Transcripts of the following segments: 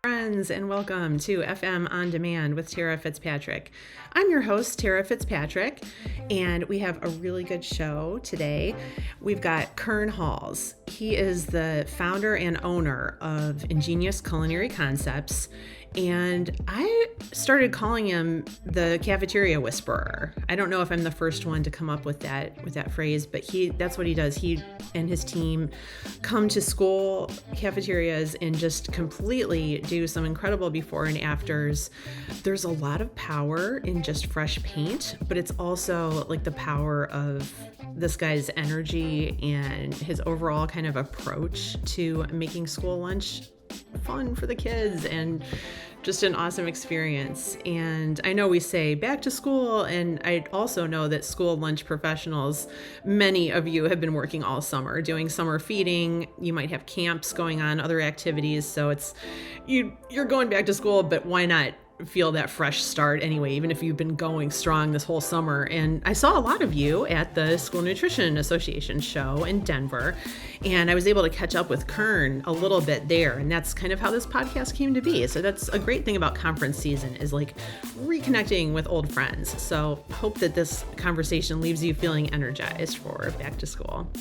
Friends, and welcome to FM On Demand with Tara Fitzpatrick. I'm your host, Tara Fitzpatrick, and we have a really good show today. We've got Kern Halls. He is the founder and owner of Ingenious Culinary Concepts, and I started calling him the cafeteria whisperer. I don't know if I'm the first one to come up with that phrase, but that's what he does. He and his team come to school cafeterias and just completely do some incredible before and afters. There's a lot of power in just fresh paint, but it's also like the power of this guy's energy and his overall kind of approach to making school lunch fun for the kids and just an awesome experience. And I know we say back to school, and I also know that school lunch professionals, many of you have been working all summer doing summer feeding. You might have camps going on, other activities. So you're going back to school, but why not feel that fresh start anyway, even if you've been going strong this whole summer. And I saw a lot of you at the School Nutrition Association show in Denver, and I was able to catch up with Kern a little bit there, and that's kind of how this podcast came to be. So that's a great thing about conference season, is like reconnecting with old friends. So hope that this conversation leaves you feeling energized for back to school.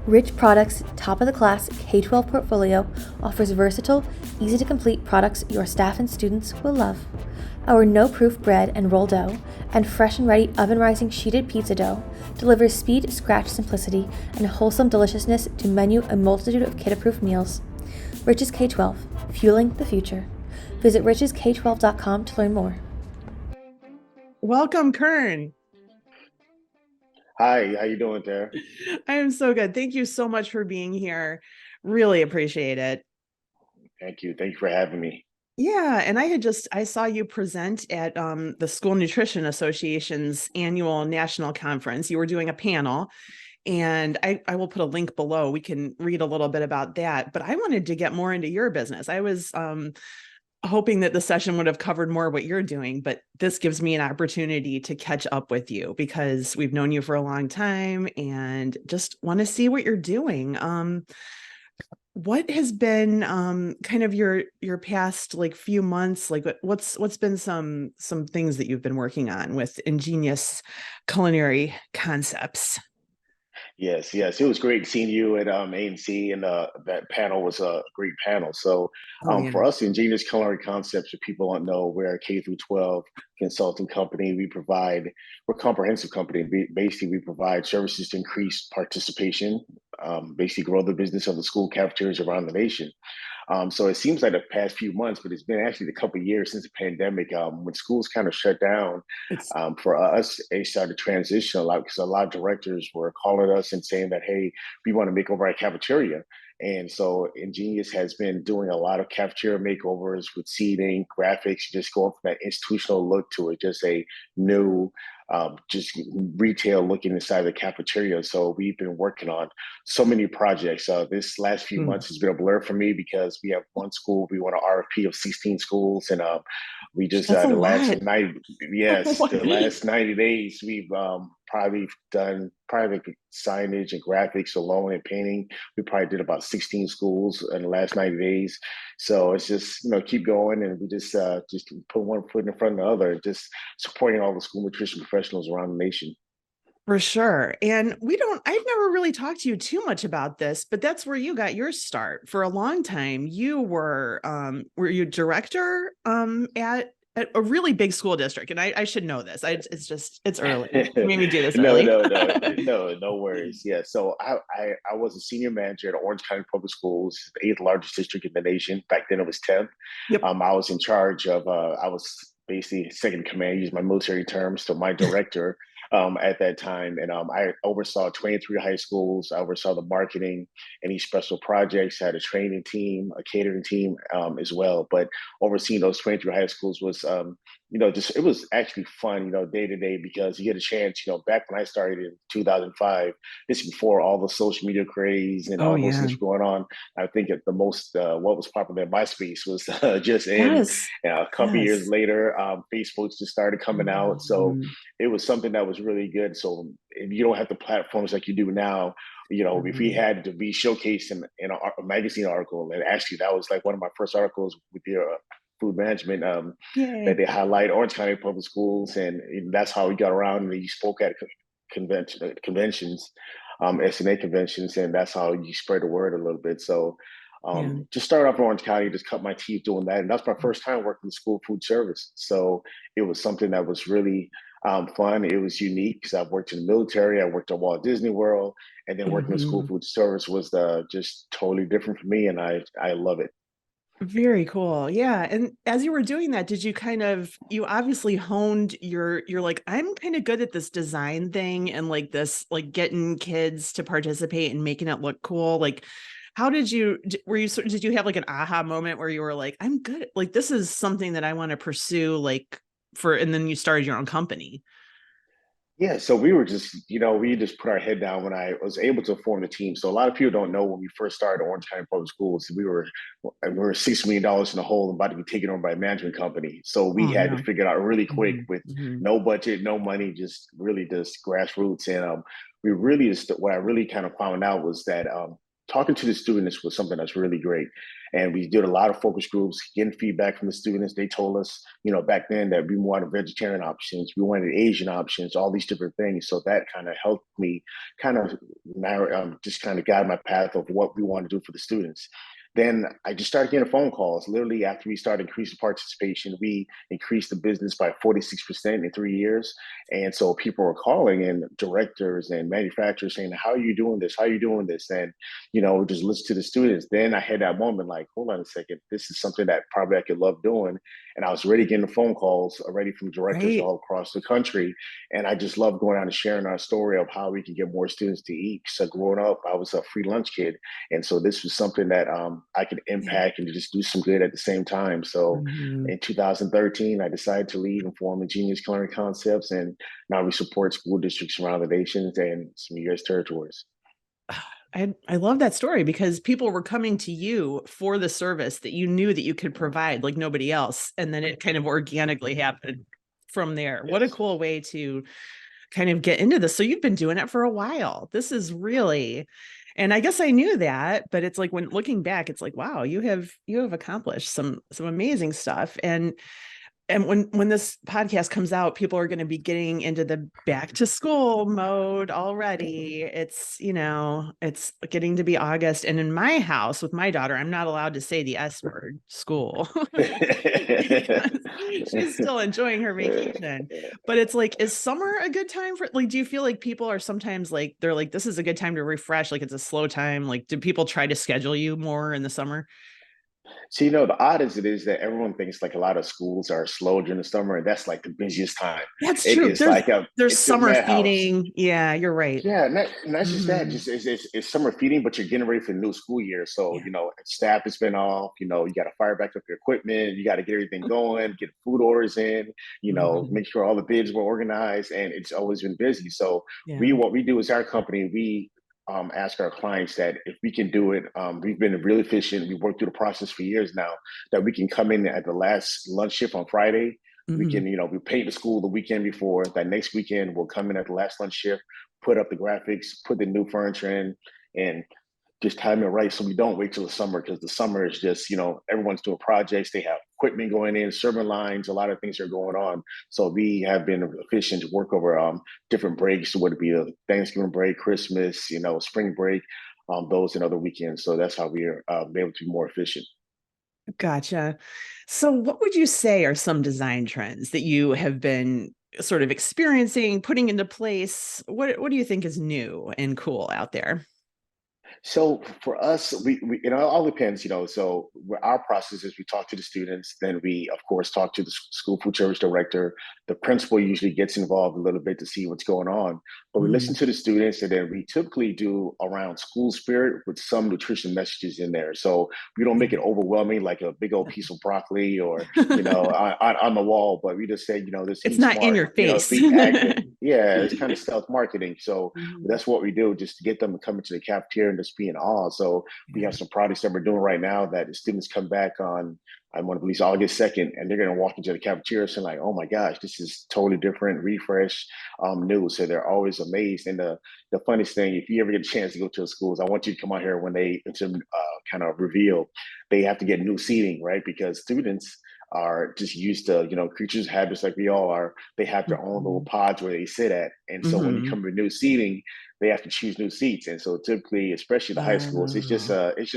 Rich Products' top-of-the-class K-12 portfolio offers versatile, easy-to-complete products your staff and students will love. Our no-proof bread and roll dough and fresh and ready oven-rising sheeted pizza dough delivers speed, scratch simplicity, and wholesome deliciousness to menu a multitude of kid-approved meals. Rich's K-12, fueling the future. Visit richesK12.com to learn more. Welcome, Kern. Hi, how you doing there? I am so good. Thank you so much for being here. Really appreciate it. Thank you. Thank you for having me. Yeah, and I saw you present at the School Nutrition Association's annual national conference. You were doing a panel, and I will put a link below. We can read a little bit about that, but I wanted to get more into your business. I was hoping that the session would have covered more what you're doing, but this gives me an opportunity to catch up with you because we've known you for a long time and just want to see what you're doing. What has been kind of your past like few months? Like what's been some things that you've been working on with Ingenious Culinary Concepts? Yes. It was great seeing you at ANC, and that panel was a great panel. So Yeah. for us, Ingenious Culinary Concepts, if people don't know, we're a K-12 consulting company. We're a comprehensive company. Basically, we provide services to increase participation, basically grow the business of the school cafeterias around the nation. So it seems like the past few months, but it's been actually a couple of years since the pandemic, when schools kind of shut down. For us, it started to transition a lot because a lot of directors were calling us and saying that, hey, we want to make over our cafeteria. And so Ingenious has been doing a lot of cafeteria makeovers with seating, graphics, just going from that institutional look to it, just a new, just retail looking inside the cafeteria. So we've been working on so many projects. This last few months has been a blur for me because we have one school, we want an RFP of 16 schools, and we just the last 90 days we've probably done like signage and graphics alone and painting. We probably did about 16 schools in the last 90 days. So it's just, keep going, and we just put one foot in front of the other, just supporting all the school nutrition professionals around the nation. For sure. And I've never really talked to you too much about this, but that's where you got your start. For a long time, you were you director at a really big school district? And I should know this. It's early. You made me do this early. No worries. Yeah. So I was a senior manager at Orange County Public Schools, the 8th largest district in the nation. Back then it was 10th. Yep. I was in charge of, I was basically second in command, use my military terms, so my director at that time. And I oversaw 23 high schools. I oversaw the marketing, any special projects, had a training team, a catering team as well. But overseeing those 23 high schools was just it was actually fun, day to day because you get a chance, back when I started in 2005, this is before all the social media craze and Oh all those yeah. things were going on. I think at the most, what was popular in MySpace was just in. Yes. A couple of years Yes. later, Facebook just started coming out. So Mhm. it was something that was really good. So if you don't have the platforms like you do now, if we Mhm. had to be showcased in a magazine article, and actually that was like one of my first articles with the food management that Yay. they highlight Orange County Public Schools, and that's how we got around. And you spoke at conventions, SNA conventions, and that's how you spread the word a little bit. So Yeah. just started off in Orange County, just cut my teeth doing that, and that's my first time working in school food service. So it was something that was really fun. It was unique because I've worked in the military, I worked at Walt Disney World, and then working in school Mhm. food service was just totally different for me, and I love it. Very cool. Yeah. And as you were doing that, did you you obviously honed you're like, I'm kind of good at this design thing and like this, like getting kids to participate and making it look cool. Like, how did you, did you have like an aha moment where you were like, I'm good like, this is something that I want to pursue, like and then you started your own company. Yeah, so we were we just put our head down when I was able to form the team. So a lot of people don't know when we first started Orange County Public Schools, we were $6 million in the hole and about to be taken over by a management company. So we Oh had to no. figure it out really quick Hmm. with Hmm. no budget, no money, just really just grassroots. And we really just what I really kind of found out was that talking to the students was something that's really great. And we did a lot of focus groups, getting feedback from the students. They told us, back then that we wanted vegetarian options, we wanted Asian options, all these different things. So that kind of helped me kind of narrow, just kind of guide my path of what we want to do for the students. Then I just started getting phone calls. Literally, after we started increasing participation, we increased the business by 46% in 3 years. And so people were calling and directors and manufacturers saying, "How are you doing this? How are you doing this?" And just listen to the students. Then I had that moment like, hold on a second, this is something that probably I could love doing. And I was already getting the phone calls already from directors Right. all across the country. And I just love going out and sharing our story of how we can get more students to eat. So growing up, I was a free lunch kid. And so this was something that I could Yeah. impact and just do some good at the same time. So Mhm. in 2013, I decided to leave and form Ingenious Culinary Concepts. And now we support school districts around the nation and some U.S. territories. I love that story because people were coming to you for the service that you knew that you could provide like nobody else. And then it kind of organically happened from there. What a Yes. cool way to kind of get into this. So you've been doing it for a while. This is really, and I guess I knew that, but it's like when looking back, it's like, wow, you have accomplished some amazing stuff. And when this podcast comes out, people are going to be getting into the back to school mode already. It's getting to be August, and in my house with my daughter, I'm not allowed to say the S word, school, because she's still enjoying her vacation. But it's like, is summer a good time for, like, do you feel like people are sometimes like, they're like, this is a good time to refresh, like it's a slow time, like do people try to schedule you more in the summer? So, the odd as it is that everyone thinks like a lot of schools are slow during the summer, and that's like the busiest time. That's It true. is like There's it's a summer madhouse. feeding. Yeah, you're right. Yeah, not just that. Hmm. Just it's summer feeding, but you're getting ready for the new school year. So Yeah. staff has been off. You got to fire back up your equipment. You got to get everything going, get food orders in. Hmm. Make sure all the bids were organized, and it's always been busy. So Yeah. what we do is our company. We ask our clients that if we can do it. We've been really efficient. We've worked through the process for years now. That we can come in at the last lunch shift on Friday. We Hmm. can, we paint the school the weekend before. That next weekend, we'll come in at the last lunch shift, put up the graphics, put the new furniture in, and just time it right so we don't wait till the summer because the summer is just, everyone's doing projects. They have equipment going in, serving lines, a lot of things are going on. So we have been efficient to work over different breaks, so whether it be a Thanksgiving break, Christmas, spring break, those and other weekends. So that's how we are able to be more efficient. Gotcha. So, what would you say are some design trends that you have been sort of experiencing, putting into place? What do you think is new and cool out there? So for us, we it all depends, So our process is we talk to the students, then we of course talk to the school food service director. The principal usually gets involved a little bit to see what's going on, but we listen Mm. to the students, and then we typically do around school spirit with some nutrition messages in there. So we don't make it overwhelming like a big old piece of broccoli or on the wall, but we just say, this It's eat not in smart, your face. be active. Yeah, it's kind of stealth marketing. So Mhm. that's what we do just to get them to come into the cafeteria and just be in awe. So we Yeah. have some projects that we're doing right now that the students come back on. I want to release August 2nd, and they're going to walk into the cafeteria saying like, "Oh my gosh, this is totally different, refresh, new." So they're always amazed. And the funniest thing, if you ever get a chance to go to the schools, I want you to come out here when they kind of reveal they have to get new seating, right? Because students are just used to, creatures habits like we all are. They have their own little Mhm. pods where they sit at, and so when you Mhm. come to new seating, they have to choose new seats. And so typically, especially the high schools, Oh. it's just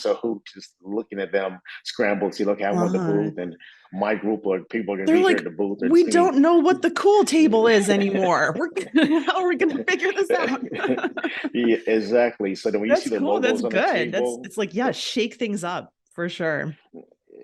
a hoot just looking at them scramble and see, look, I want the Uh, booth, and my group or people are going to they're be here at like, the booth or the we seat. don't know what the cool table is anymore. How are we gonna figure this out? Yeah, exactly. So then when you see That's the cool. That's logos on the good. That's table, it's like, yeah, shake things up for sure.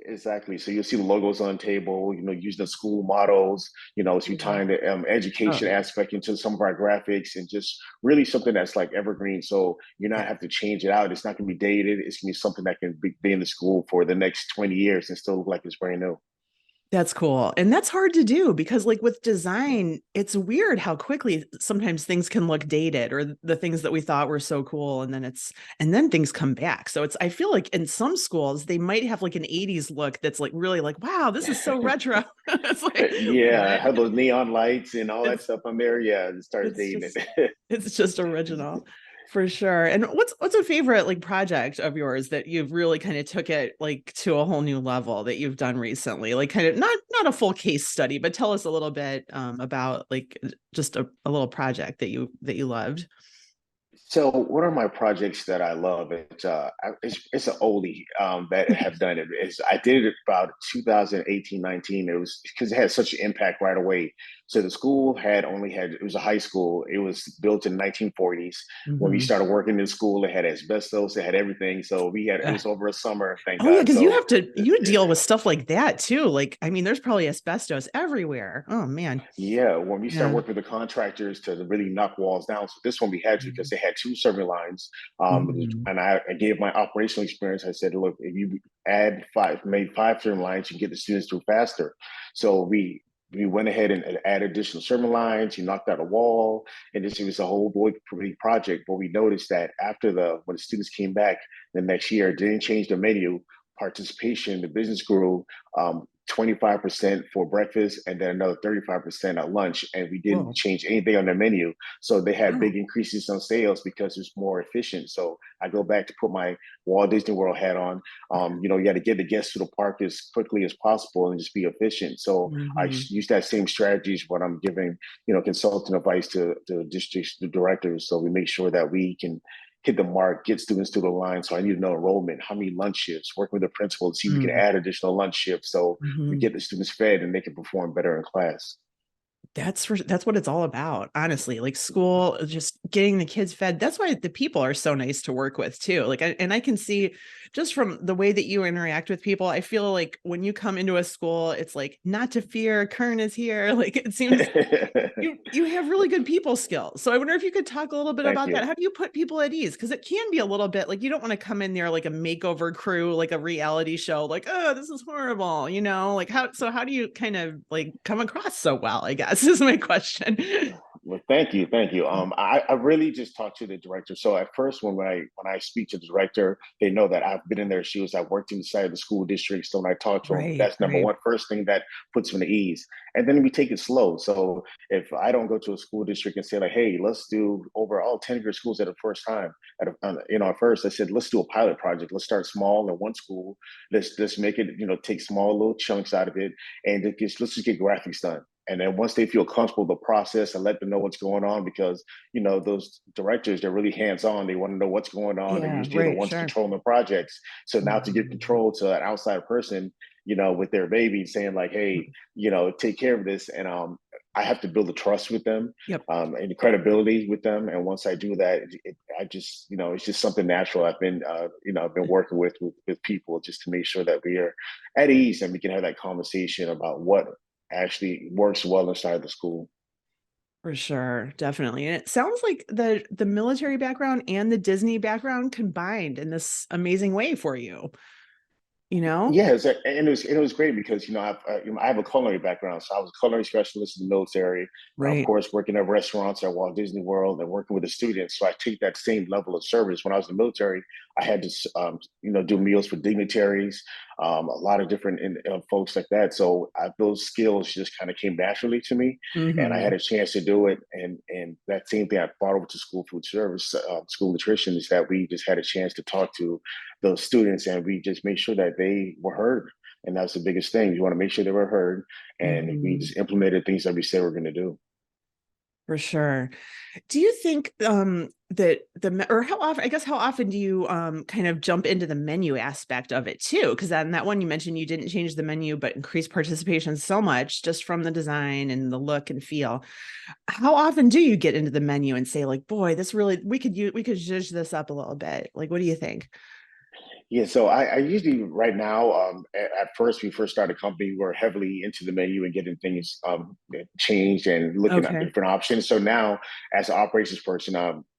exactly. So you'll see the logos on the table, using the school mottos, so you're tying the education Oh, aspect into some of our graphics and just really something that's like evergreen. So you're not yeah. have to change it out. It's not going to be dated. It's going to be something that can be in the school for the next 20 years and still look like it's brand new. That's cool. And that's hard to do because like with design, it's weird how quickly sometimes things can look dated or the things that we thought were so cool and then things come back. So it's I feel like in some schools they might have like an 80s look that's like really like, wow, this is so retro. It's like, Yeah, what? have those neon lights and all that It's stuff on there. Yeah, it starts it's dating just it. it's just original for sure. And what's a favorite like project of yours that you've really kind of took it like to a whole new level that you've done recently? Like kind of not a full case study, but tell us a little bit about like just a little project that you loved. So one of my projects that I love, it's an oldie that I have done it. Is I did it about 2018, 19. It was because it had such an impact right away. So the school it was a high school. It was built in 1940s. When we Hmm. started working in school, it had asbestos, it had everything. So it was over a summer, thank Oh yeah, God. because you So have to you deal with stuff like that too. Like, I mean, there's probably asbestos everywhere. Oh man. yeah, when we started Yeah. working with the contractors to really knock walls down, so this one we had to because they had two serving lines. Mhm. And I gave my operational experience. I said, look, if you made five serving lines, you can get the students through faster. So we went ahead and added additional serving lines. You knocked out a wall, and this was a whole big project. But we noticed that when the students came back the next year, didn't change the menu. Participation, the business grew. 25% for breakfast and then another 35% at lunch. And we didn't Whoa. change anything on their menu. So they had Wow. big increases on sales because it's more efficient. So I go back to put my Walt Disney World hat on. You got to get the guests to the park as quickly as possible and just be efficient. So I Hmm. use that same strategies when I'm giving, consultant advice to district directors. So we make sure that we can hit the mark, get students to the line. So I need to know enrollment, how many lunch shifts, working with the principal to see if we can add additional lunch shifts so we Hmm. get the students fed and they can perform better in class. That's what it's all about, honestly. Like school, just getting the kids fed. That's why the people are so nice to work with too. And I can see just from the way that you interact with people, I feel like when you come into a school, it's like not to fear, Kern is here. Like it seems you have really good people skills. So I wonder if you could talk a little bit Thank about that. you. How do you put people at ease? Because it can be a little bit like you don't want to come in there like a makeover crew, like a reality show, like, oh, this is horrible, like how do you kind of like come across so well, I guess is my question. Well, thank you, thank you. I really just talked to the director. So at first, when I speak to the director, they know that I've been in their shoes. I've worked inside the school district. So when I talk to them, Right, that's number right. one, first thing that puts them at ease. And then we take it slow. So if I don't go to a school district and say like, hey, let's do over all 10 of your schools at the first time. At first I said, let's do a pilot project. Let's start small in one school. Let's make it, take small little chunks out of it, and let's just get graphics done. And then once they feel comfortable with the process and let them know what's going on, because those directors, they're really hands-on. They want to know what's going on. They're Yeah, usually the right, ones sure. controlling the projects. So now to give Mhm. control to an outside person, with their baby saying like, hey, take care of this. And I have to build the trust with them, Yep. and the credibility with them. And once I do that, I just, it's just something natural. I've been working with people just to make sure that we are at ease and we can have that conversation about what actually works well inside the school. For sure, definitely. And it sounds like the military background and the Disney background combined in this amazing way for you, you know? Yeah, and it was great because I have a culinary background, so I was a culinary specialist in the military. Of Right. course, working at restaurants at Walt Disney World and working with the students. So I take that same level of service. When I was in the military, I had to do meals for dignitaries, a lot of different folks like that. So those skills just kind of came naturally to me, and I had Hmm. a chance to do it. And that same thing I brought over to school food service, school nutrition, is that we just had a chance to talk to those students, and we just made sure that they were heard. And that's the biggest thing. You want to make sure they were heard, and we Hmm. just implemented things that we said we're going to do. For sure. Do you think that or how often, I guess, how often do you kind of jump into the menu aspect of it too? Because on that one you mentioned you didn't change the menu but increase participation so much just from the design and the look and feel. How often do you get into the menu and say like, boy, this really we could zhuzh this up a little bit? Like, what do you think? Yeah, so I usually right now, at first, we first started a company, we're heavily into the menu and getting things changed and looking at Okay. different options. So now, as an operations person,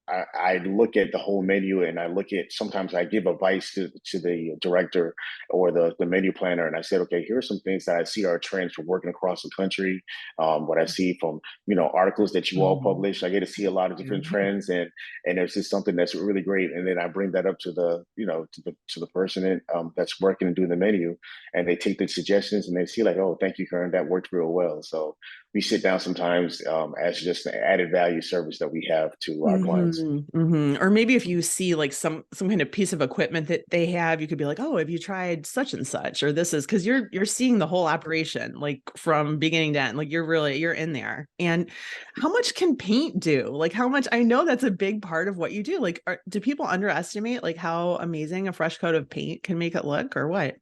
I look at the whole menu, and I look at, sometimes I give advice to the director or the menu planner, and I said, okay, here are some things that I see are trends for working across the country. What I see from articles that you all Mhm. publish, I get to see a lot of different trends, and it's just something that's really great. And then I bring that up to the to the person that's working and doing the menu, and they take the suggestions and they see like, oh, thank you, Karen, that worked real well. So we sit down sometimes, as just an added value service that we have to our clients. Or maybe if you see like some kind of piece of equipment that they have, you could be like, "Oh, have you tried such and such?" Or this is because you're seeing the whole operation like from beginning to end. Like you're in there. And how much can paint do? Like how much? I know that's a big part of what you do. Like, do people underestimate like how amazing a fresh coat of paint can make it look, or what?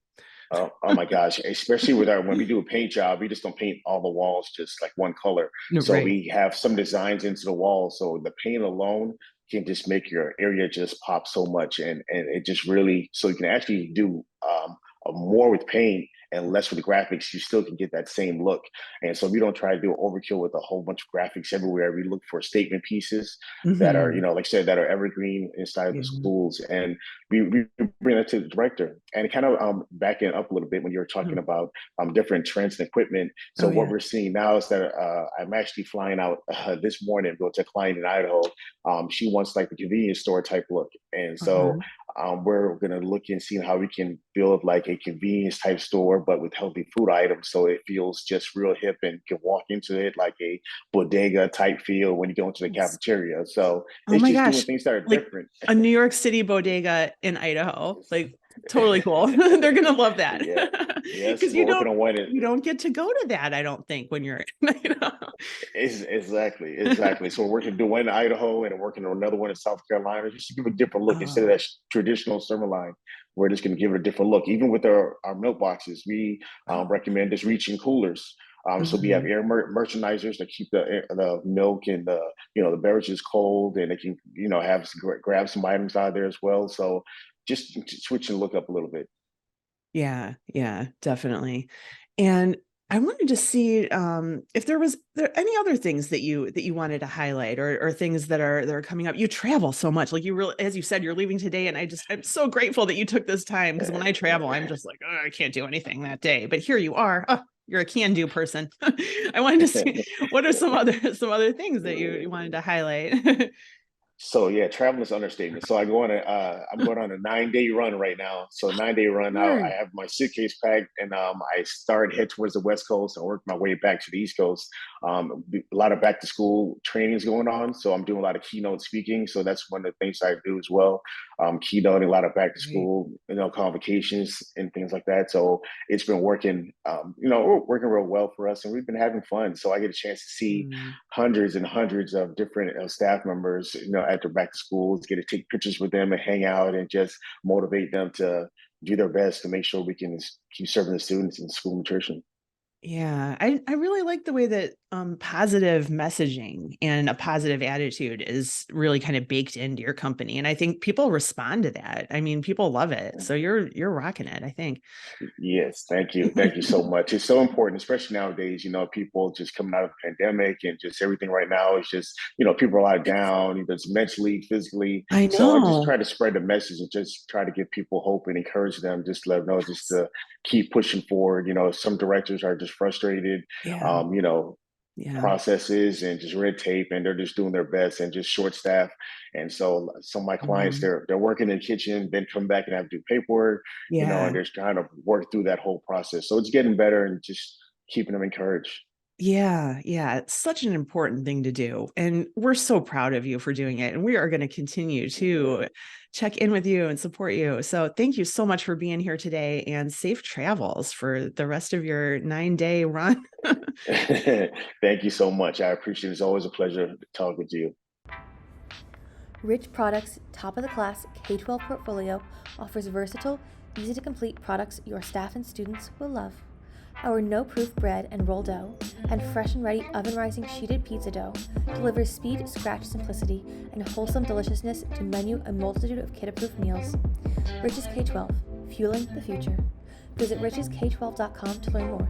Oh my gosh, especially with our when we do a paint job, we just don't paint all the walls just like one color. So Right. we have some designs into the walls. So the paint alone can just make your area just pop so much, and it just really, so you can actually do more with paint and less with the graphics. You still can get that same look. And so we don't try to do overkill with a whole bunch of graphics everywhere. We look for statement pieces that are, Hmm. like I said, that are evergreen inside of the Yeah. schools. And we bring that to the director, and kind of backing up a little bit when you were talking Mhm. about different trends and equipment. So Oh what yeah. we're seeing now is that I'm actually flying out this morning, go to a client in Idaho. She wants like the convenience store type look. And so Uh-huh. we're going to look and see how we can build like a convenience type store, but with healthy food items. So it feels just real hip, and you can walk into it like a bodega type feel when you go into the cafeteria. So Oh it's my just doing gosh. things that are Like different. a New York City bodega in Idaho. Like totally cool. They're gonna love that. Yeah. Yes, Because we're working on one. you don't get to go to that, I don't think, when you're in Idaho. Exactly. So we're working to one in Idaho and working on another one in South Carolina, just to give a different look instead of Oh, that traditional summer line. We're just going to give it a different look. Even with our milk boxes, we oh. recommend just reaching coolers. So we have Mhm. air merchandisers that keep the milk and the beverages cold, and they can have grab some items out of there as well. So just switch and look up a little bit. Yeah, yeah, definitely. And I wanted to see if there any other things that you wanted to highlight, or things that are coming up. You travel so much, like you really, as you said, you're leaving today, and I'm so grateful that you took this time, because when I travel, I'm just like, oh, I can't do anything that day. But here you are. Oh, you're a can-do person. I wanted to see what are some other things that you wanted to highlight. So yeah, traveling is understatement. So I'm going on a 9 day run right now. So 9 day run out. I Sure. have my suitcase packed, and I start head towards the West Coast and work my way back to the East Coast. A lot of back to school trainings going on. So I'm doing a lot of keynote speaking. So that's one of the things I do as well. Keynoting a lot of back to Right. school, convocations and things like that. So it's been working, working real well for us, and we've been having fun. So I get a chance to see Mm. hundreds and hundreds of different staff members, at their back to schools, get to take pictures with them and hang out and just motivate them to do their best to make sure we can keep serving the students in school nutrition. Yeah, I really like the way that positive messaging and a positive attitude is really kind of baked into your company. And I think people respond to that. I mean, people love it. So you're rocking it, I think. Yes, thank you. Thank you so much. It's so important, especially nowadays, people just coming out of the pandemic and just everything right now is just, people are a lot down, either it's mentally, physically. I So I just know. try to spread the message and just try to give people hope and encourage them, just let them know just Yes. to keep pushing forward. Some directors are just frustrated, Yeah. um, you know, Yeah. processes and just red tape, and they're just doing their best and just short staff. And so some of my clients, Mhm. they're working in the kitchen, then come back and have to do paperwork, Yeah. and they're trying to work through that whole process. So it's getting better and just keeping them encouraged. Yeah, yeah, it's such an important thing to do, and we're so proud of you for doing it, and we are gonna continue to check in with you and support you. So thank you so much for being here today, and safe travels for the rest of your 9-day run. Thank you so much. I appreciate it. It's always a pleasure talking to you. Rich Products' top of the class K-12 portfolio offers versatile, easy to complete products your staff and students will love. Our no-proof bread and roll dough and fresh and ready oven-rising sheeted pizza dough delivers speed, scratch simplicity, and wholesome deliciousness to menu a multitude of kid-approved meals. Rich's K-12, fueling the future. Visit richesK12.com to learn more.